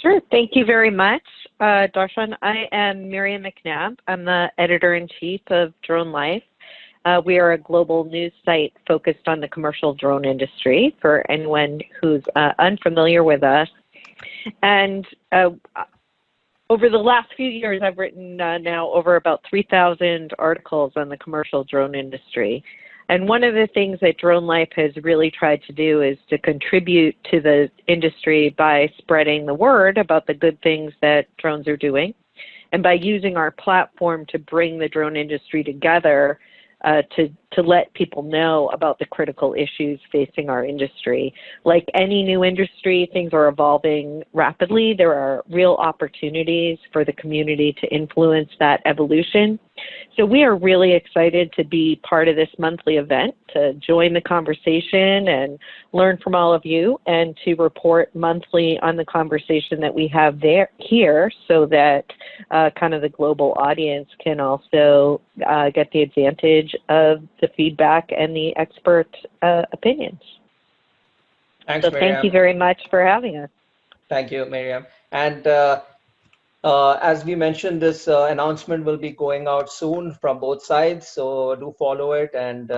Sure. Thank you very much, Darshan. I am Miriam McNabb. I'm the editor-in-chief of Drone Life. We are a global news site focused on the commercial drone industry for anyone who's unfamiliar with us. And over the last few years, I've written now over about 3,000 articles on the commercial drone industry. And one of the things that Drone Life has really tried to do is to contribute to the industry by spreading the word about the good things that drones are doing, and by using our platform to bring the drone industry together to let people know about the critical issues facing our industry. Like any new industry, things are evolving rapidly. There are real opportunities for the community to influence that evolution. So we are really excited to be part of this monthly event, to join the conversation and learn from all of you, and to report monthly on the conversation that we have here, so that kind of the global audience can also get the advantage of the feedback and the expert opinions. Thanks, so Miriam. Thank you very much for having us. Thank you, Miriam. And as we mentioned, this announcement will be going out soon from both sides, so do follow it. And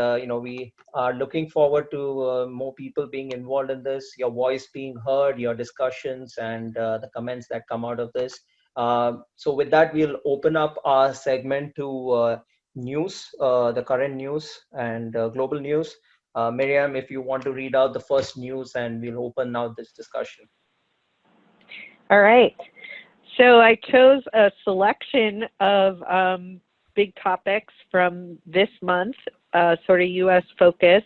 we are looking forward to more people being involved in this, your voice being heard, your discussions, and the comments that come out of this. So with that, we'll open up our segment to news, the current news and global news. Miriam, if you want to read out the first news, and we'll open now this discussion. All right. So I chose a selection of big topics from this month, sort of U.S. focused.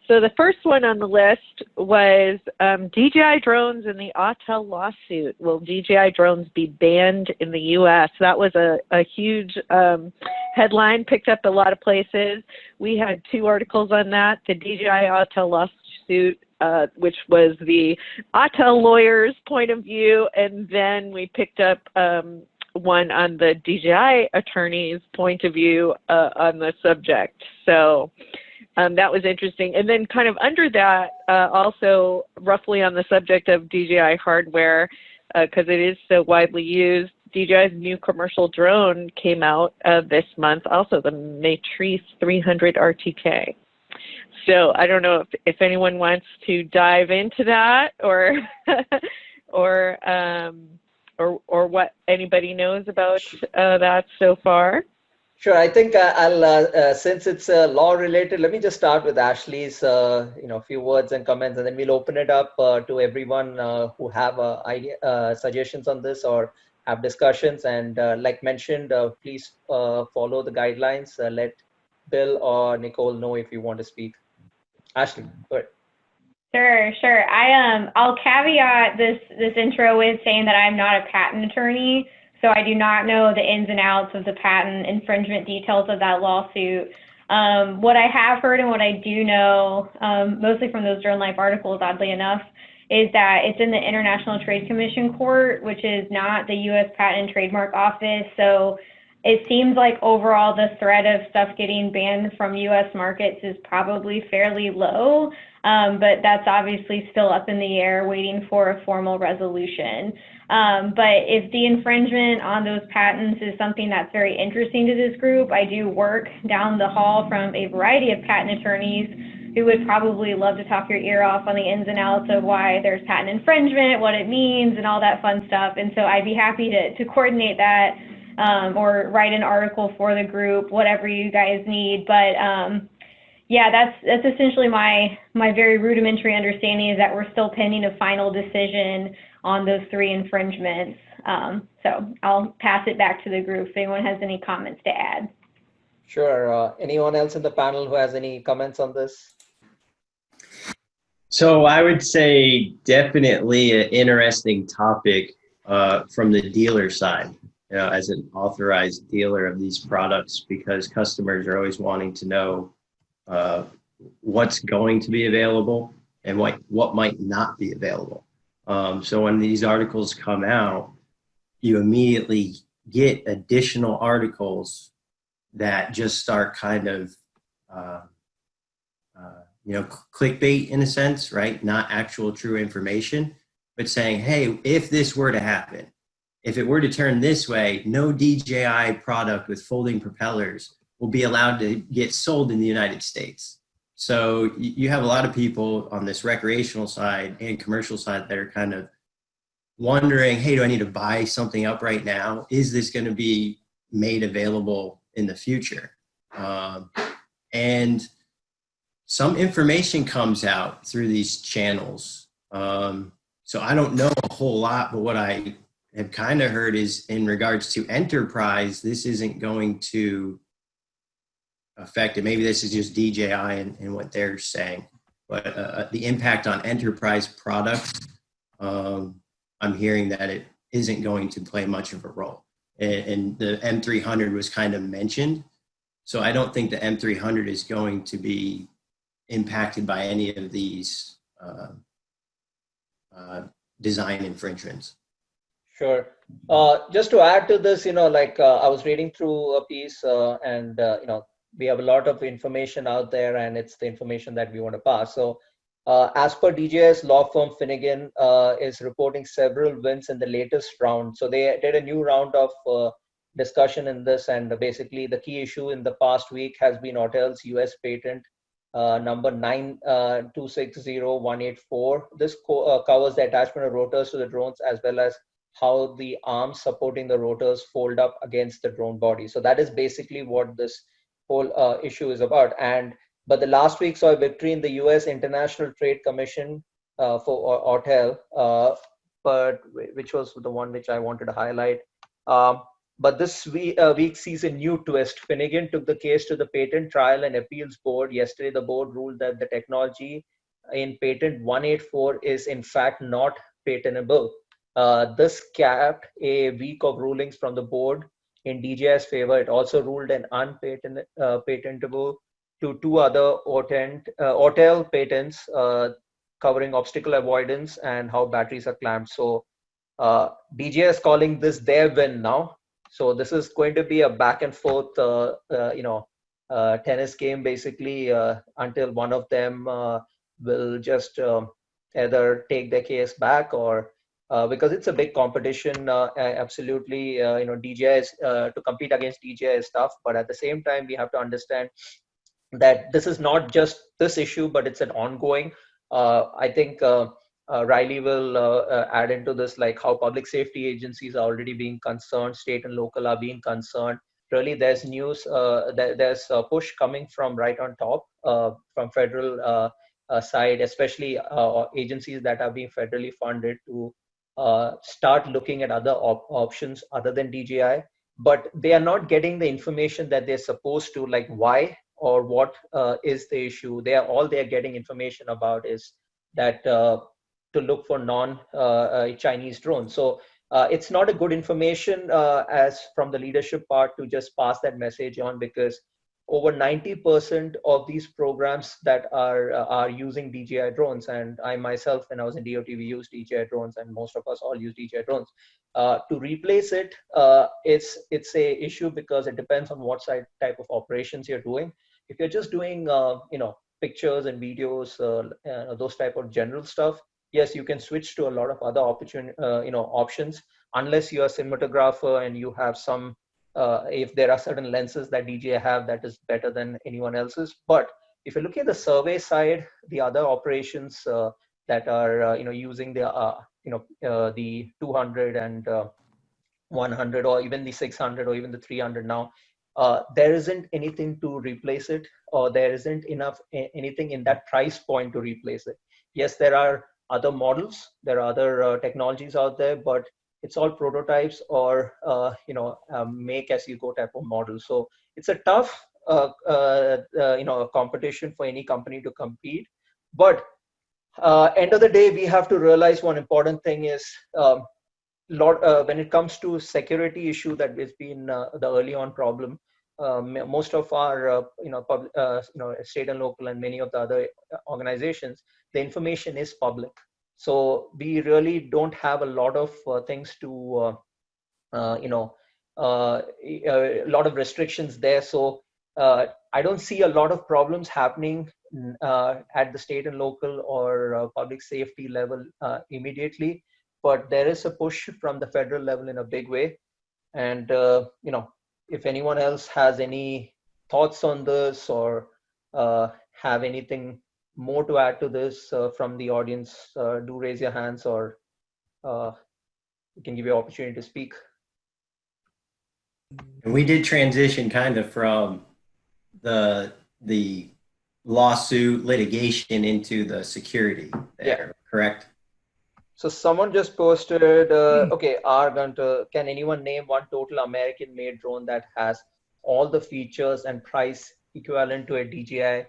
So the first one on the list was DJI drones and the Autel lawsuit. Will DJI drones be banned in the U.S.? That was a huge headline, picked up a lot of places. We had 2 articles on that, the DJI Autel lawsuit, which was the Autel lawyers' point of view, and then we picked up one on the DJI attorney's point of view on the subject. So that was interesting. And then kind of under that, also roughly on the subject of DJI hardware, because it is so widely used, DJI's new commercial drone came out this month, also the Matrice 300 RTK. So I don't know if anyone wants to dive into that, or or what anybody knows about that so far. Sure. I think I'll since it's law related, let me just start with Ashley's few words and comments, and then we'll open it up to everyone who have suggestions on this or have discussions. And like mentioned, please follow the guidelines. Let Bill or Nicole know if you want to speak. Ashley, go ahead. Sure. I'll caveat this intro with saying that I'm not a patent attorney, so I do not know the ins and outs of the patent infringement details of that lawsuit. What I have heard and what I do know, mostly from those Drone Life articles, oddly enough, is that it's in the International Trade Commission Court, which is not the U.S. Patent and Trademark Office. So it seems like overall the threat of stuff getting banned from U.S. markets is probably fairly low, but that's obviously still up in the air waiting for a formal resolution. But if the infringement on those patents is something that's very interesting to this group, I do work down the hall from a variety of patent attorneys who would probably love to talk your ear off on the ins and outs of why there's patent infringement, what it means, and all that fun stuff. And so I'd be happy to coordinate that or write an article for the group, whatever you guys need. But yeah, that's essentially my very rudimentary understanding, is that we're still pending a final decision on those 3 infringements. So I'll pass it back to the group if anyone has any comments to add. Sure. Anyone else in the panel who has any comments on this? So I would say definitely an interesting topic from the dealer side, as an authorized dealer of these products, because customers are always wanting to know what's going to be available and what might not be available. So when these articles come out, you immediately get additional articles that just start kind of clickbait in a sense, right? Not actual true information. but saying, hey, if this were to happen, if it were to turn this way, no DJI product with folding propellers will be allowed to get sold in the United States. So you have a lot of people on this recreational side and commercial side that are kind of wondering, hey, do I need to buy something up right now? Is this going to be made available in the future? And some information comes out through these channels. So I don't know a whole lot, but what I have kind of heard is in regards to enterprise, this isn't going to affect it. Maybe this is just DJI and what they're saying, but the impact on enterprise products, I'm hearing that it isn't going to play much of a role. And the M300 was kind of mentioned. So I don't think the M300 is going to be impacted by any of these design infringements. Sure. Just to add to this, like I was reading through a piece and, we have a lot of information out there, and it's the information that we want to pass. So as per DJI's law firm, Finnegan is reporting several wins in the latest round. So they did a new round of discussion in this, and basically the key issue in the past week has been Autel's US patent number 9260184. This covers the attachment of rotors to the drones, as well as how the arms supporting the rotors fold up against the drone body. So that is basically what this whole issue is about. But the last week saw a victory in the US International Trade Commission for Autel, but which was the one which I wanted to highlight. But this week sees a new twist. Finnegan took the case to the Patent Trial and Appeals Board. Yesterday, the board ruled that the technology in Patent 184 is in fact not patentable. This capped a week of rulings from the board in DJI's favor. It also ruled an unpatentable to two other Autel patents covering obstacle avoidance and how batteries are clamped. So DJI is calling this their win now. So this is going to be a back and forth, tennis game basically until one of them will just either take their case back or because it's a big competition. Absolutely, DJI is to compete against DJI is tough, but at the same time, we have to understand that this is not just this issue, but it's an ongoing. I think Riley will add into this, like how public safety agencies are already being concerned, state and local are being concerned. Really, there's news, there's a push coming from right on top from federal side, especially agencies that are being federally funded to start looking at other options other than DJI, but they are not getting the information that they're supposed to, like why or what is the issue. All they're getting information about is that to look for non-Chinese drones. So it's not a good information as from the leadership part to just pass that message on, because over 90% of these programs that are using DJI drones, and I myself, when I was in DOT, we used DJI drones, and most of us all use DJI drones. To replace it, it's a issue because it depends on what type of operations you're doing. If you're just doing pictures and videos, those type of general stuff, yes, you can switch to a lot of other options, unless you're a cinematographer and you have some. If there are certain lenses that DJI have that is better than anyone else's. But if you're looking at the survey side, the other operations that are using the the 200 and 100 or even the 600 or even the 300 now, there isn't anything to replace it, or there isn't anything in that price point to replace it. Yes, there are other models, there are other technologies out there, but it's all prototypes or make as you go type of model. So it's a tough competition for any company to compete. But end of the day, we have to realize one important thing is when it comes to security issue that has been the early on problem. Most of our state and local and many of the other organizations, the information is public. So we really don't have a lot of things to, a lot of restrictions there. So I don't see a lot of problems happening at the state and local or public safety level immediately, but there is a push from the federal level in a big way. And if anyone else has any thoughts on this or have anything more to add to this from the audience, do raise your hands, or we can give you an opportunity to speak. And we did transition kind of from the lawsuit litigation into the security there, correct? So someone just posted, okay, can anyone name one total American-made drone that has all the features and price equivalent to a DJI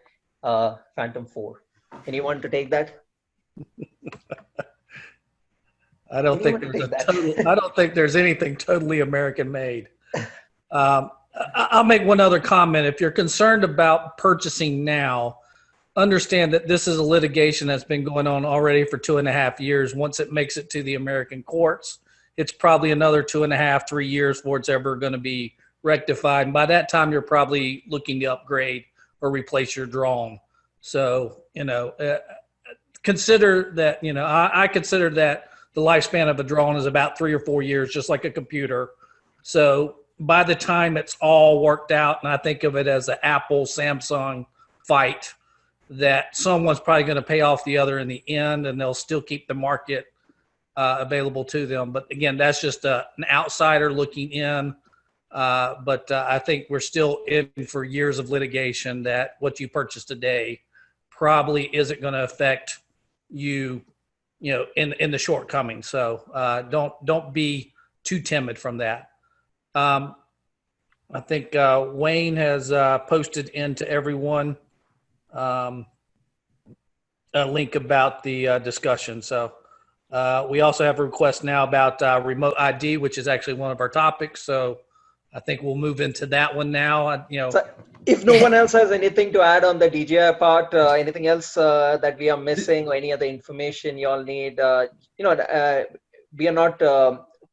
Phantom 4? Anyone to take that? I don't think there's anything totally American-made. I'll make one other comment. If you're concerned about purchasing now, understand that this is a litigation that's been going on already for 2.5 years. Once it makes it to the American courts, it's probably another 2.5, 3 years before it's ever going to be rectified. And by that time, you're probably looking to upgrade or replace your drone. So, consider that, I consider that the lifespan of a drone is about 3 or 4 years, just like a computer. So by the time it's all worked out, and I think of it as an Apple, Samsung fight, that someone's probably going to pay off the other in the end, and they'll still keep the market available to them. But again, that's just an outsider looking in. But I think we're still in for years of litigation that what you purchase today probably isn't going to affect you, in the shortcoming. So don't be too timid from that. I think Wayne has posted into everyone a link about the discussion. So we also have a request now about remote ID, which is actually one of our topics. So I think we'll move into that one now. So if no one else has anything to add on the DJI part, anything else that we are missing or any other information you all need, we are not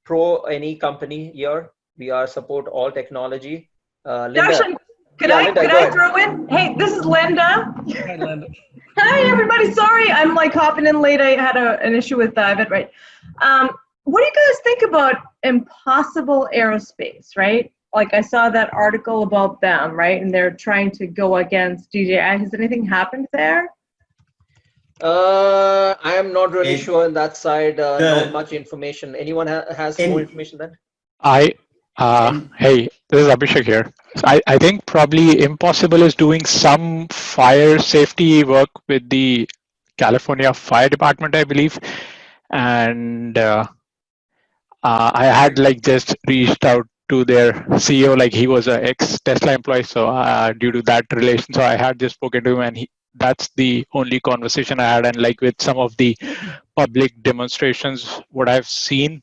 pro any company here. We are support all technology. Darshan, could I throw in? Hey, this is Linda. Hi, Linda. Hi, everybody. Sorry, I'm like hopping in late. I had an issue with David, right? What do you guys think about Impossible Aerospace, right? Like I saw that article about them, right? And they're trying to go against DJI. Has anything happened there? I am not really sure on that side. Not much information. Anyone has more information then? Hey, this is Abhishek here. I think probably Impossible is doing some fire safety work with the California Fire Department, I believe. And I had just reached out to their CEO, he was an ex-Tesla employee. So due to that relation, so I had just spoken to him, and that's the only conversation I had. And with some of the public demonstrations, what I've seen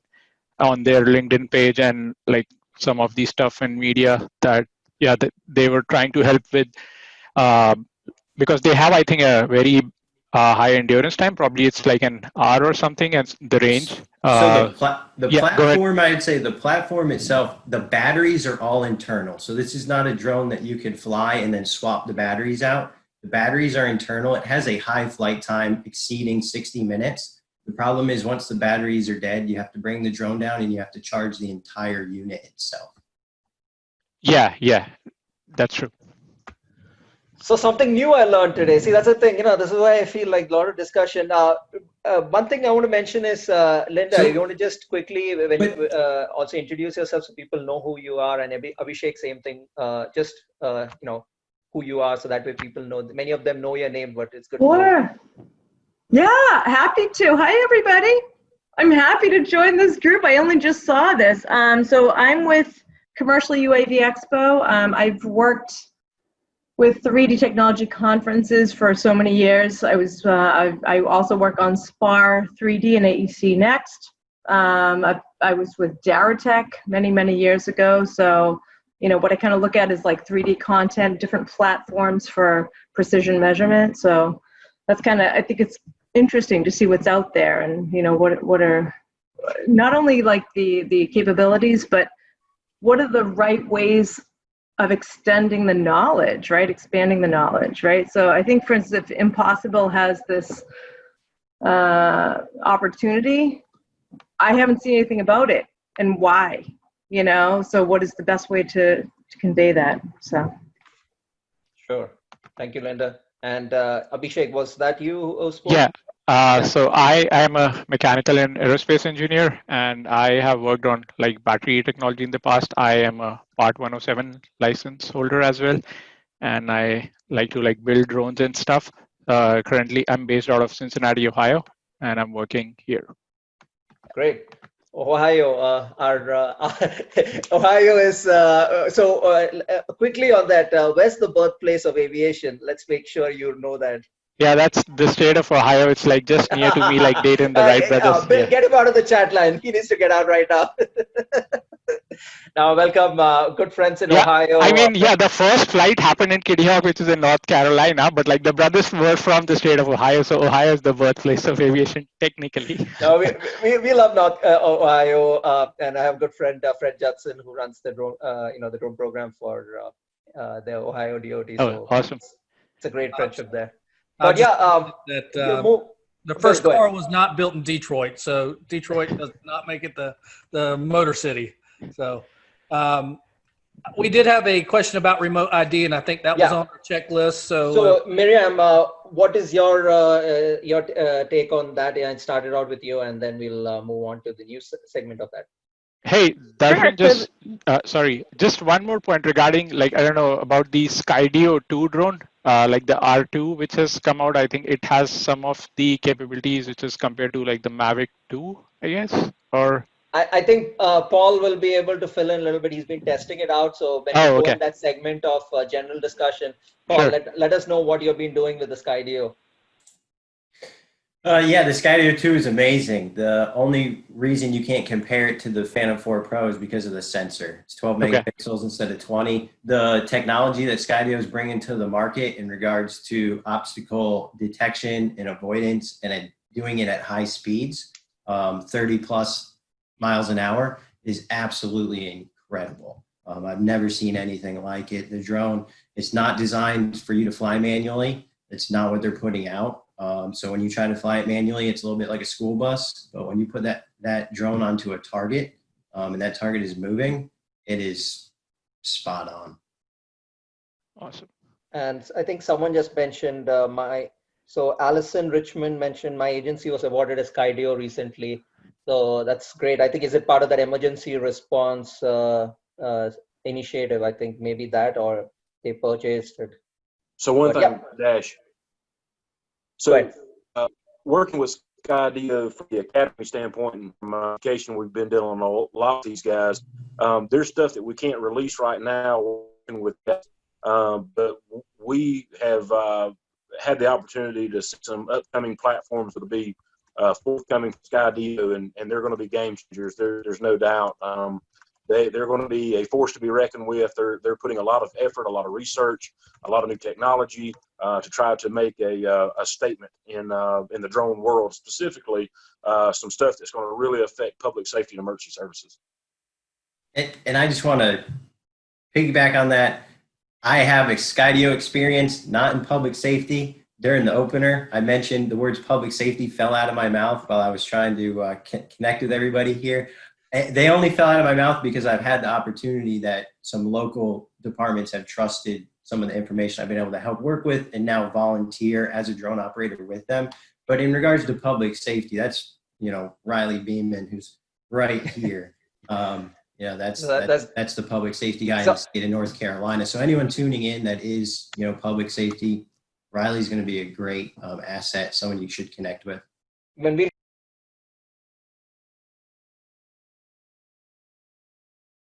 on their LinkedIn page and some of the stuff in media that they were trying to help with because they have, I think, a very high endurance time. Probably it's an hour or something, and the range. So the platform, I'd say the platform itself, the batteries are all internal. So this is not a drone that you can fly and then swap the batteries out. The batteries are internal. It has a high flight time exceeding 60 minutes. The problem is once the batteries are dead, you have to bring the drone down and you have to charge the entire unit itself. Yeah, that's true. So something new I learned today. See, that's the thing, this is why I feel a lot of discussion. One thing I want to mention is, Linda, you want to just quickly also introduce yourself so people know who you are, and Abhishek, same thing, who you are, so that way people know. Many of them know your name, but it's good to know. Yeah, happy to. Hi, everybody. I'm happy to join this group. I only just saw this. So I'm with Commercial UAV Expo. I've worked with 3D technology conferences for so many years. I also work on SPAR 3D and AEC Next. I was with Daratech many years ago. So, what I kind of look at is 3D content, different platforms for precision measurement. So that's I think it's interesting to see what's out there, and what are not only the capabilities, but what are the right ways extending the knowledge, right? Expanding the knowledge, right? So I think, for instance, if Impossible has this opportunity, I haven't seen anything about it and why, you know? So what is the best way to convey that? So. Sure. Thank you, Linda. And Abhishek, was that you who spoke? Yeah. So I am a mechanical and aerospace engineer, and I have worked on like battery technology in the past. I am a Part 107 license holder as well, and I like to like build drones and stuff. Currently, I'm based out of Cincinnati, Ohio, and I'm working here. Great. Ohio, Ohio is, quickly on that, where's the birthplace of aviation? Let's make sure you know that. Yeah, that's the state of Ohio. It's like just near to me, like Dayton, the Wright brothers. Bill, Yeah. get him out of the chat line. He needs to get out right now. Now, welcome, good friends in Ohio. I mean, yeah, the first flight happened in Kitty Hawk, which is in North Carolina, but like the brothers were from the state of Ohio, so Ohio is the birthplace of aviation, technically. No, we love North Ohio, and I have a good friend, Fred Judson, who runs the drone, the drone program for the Ohio DOT. So awesome! It's a great friendship there. But yeah, the first car was not built in Detroit, so Detroit does not make it the Motor City. So we did have a question about remote ID, and I think that was on our checklist. So Miriam, what is your take on that? And start it out with you, and then we'll move on to the news segment of that. Hey, Darshan, just one more point regarding, like, I don't know about the Skydio 2 drone, like the R2, which has come out. I think it has some of the capabilities which is compared to like the Mavic 2, I guess, or. I think Paul will be able to fill in a little bit. He's been testing it out. So when we go in that segment of general discussion, Paul, let us know what you've been doing with the Skydio. Yeah, the Skydio 2 is amazing. The only reason you can't compare it to the Phantom 4 Pro is because of the sensor. It's 12 megapixels instead of 20. The technology that Skydio is bringing to the market in regards to obstacle detection and avoidance and doing it at high speeds, 30 plus miles an hour, is absolutely incredible. I've never seen anything like it. The drone, it's not designed for you to fly manually. It's not what they're putting out. So when you try to fly it manually, it's a little bit like a school bus. But when you put that drone onto a target and that target is moving, it is spot on. Awesome. And I think someone just mentioned so Allison Richmond mentioned my agency was awarded a Skydio recently. So that's great. I think, is it part of that emergency response initiative? I think maybe that, or they purchased it. So one thing, Dash. So working with Skydio from the academy standpoint and from education, we've been dealing with a lot of these guys. There's stuff that we can't release right now working with that, but we have had the opportunity to see some upcoming platforms that'll be forthcoming Skydio, and they're going to be game changers. There's no doubt. They're going to be a force to be reckoned with. They're putting a lot of effort, a lot of research, a lot of new technology to try to make a statement in the drone world, specifically some stuff that's going to really affect public safety and emergency services. And I just want to piggyback on that. I have a Skydio experience, not in public safety. During the opener, I mentioned the words public safety fell out of my mouth while I was trying to connect with everybody here. They only fell out of my mouth because I've had the opportunity that some local departments have trusted some of the information I've been able to help work with and now volunteer as a drone operator with them. But in regards to public safety, that's, Riley Beaman, who's right here. That's the public safety guy in the state of North Carolina. So anyone tuning in that is, public safety, Riley's going to be a great asset, someone you should connect with. When we